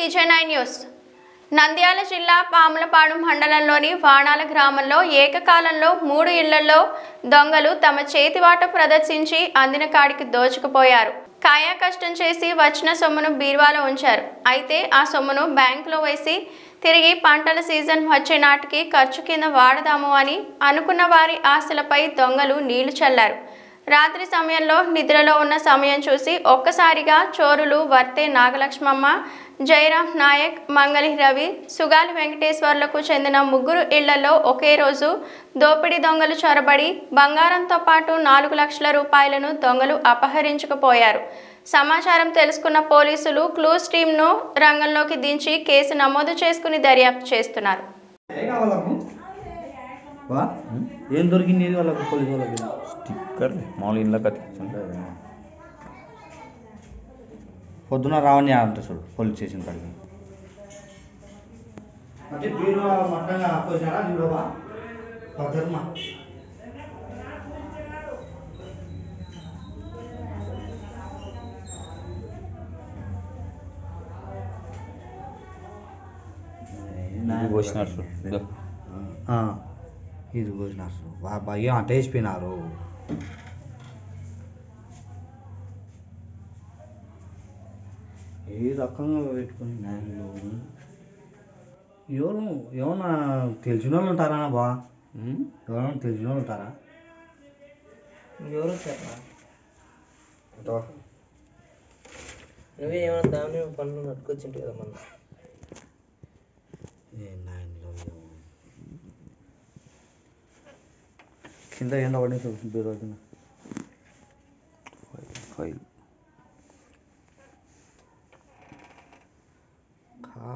Vijay news. Nandyal జిల్లా పాములపాడు మండలంలోని వాణాల గ్రామంలో ఏకకాలంలో 3 ఇళ్లలో దొంగలు తమ చేతివాట ప్రదర్శించి అందిన కాడికి దోచుకుపోయారు. కాయా కష్టం చేసి వచ్చిన సొమ్మును బీరువాలో ఉంచారు. అయితే ఆ సొమ్మును బ్యాంకులో వేసి తిరిగి పంటల సీజన్ వచ్చే నాటికి ఖర్చు కింద వాడదాము అని అనుకున్న వారి ఆశలపై దొంగలు నీళ్లు చల్లారు. రాత్రి సమయంలో నిద్రలో ఉన్న సమయం చూసి ఒక్కసారిగా చోరులు వర్తే నాగలక్ష్మమ్మ, జయరాం నాయక్, మంగళి రవి, సుగాలి వెంకటేశ్వర్లకు చెందిన 3 ఇళ్లలో ఒకే రోజు దోపిడీ దొంగలు చొరబడి బంగారంతో పాటు 4 లక్షల రూపాయలను దొంగలు అపహరించుకుపోయారు. సమాచారం తెలుసుకున్న పోలీసులు క్లూస్ టీంను రంగంలోకి దించి కేసు నమోదు చేసుకుని దర్యాప్తు చేస్తున్నారు. ఏం దొరికింది వాళ్ళకి? పోలీసు వాళ్ళకి స్టిక్కర్ మామూలు ఇంట్లో కతికించుంటుంది. పొద్దున రావని అంట చూడు పోలీస్ స్టేషన్ కాడికి. అంటే బీరు మట్టంగా పోసినారా చూడవా ధర్మ పోసినారు. ఇది పోసినారు బాబా, ఏం అంటే వేసిపోయినారు. ఏ రకంగా పెట్టుకుని నాయనలు ఎవరు ఏమన్నా తెలిసిన వాళ్ళు ఉంటారా బా? ఎవరన్నా తెలిసిన వాళ్ళు ఉంటారా? ఎవరు నువ్వే ఏమన్నా దాని పనులు నట్టుకొచ్చింటు కదా మన కింద ఎండ పడి బీరో ఫైల్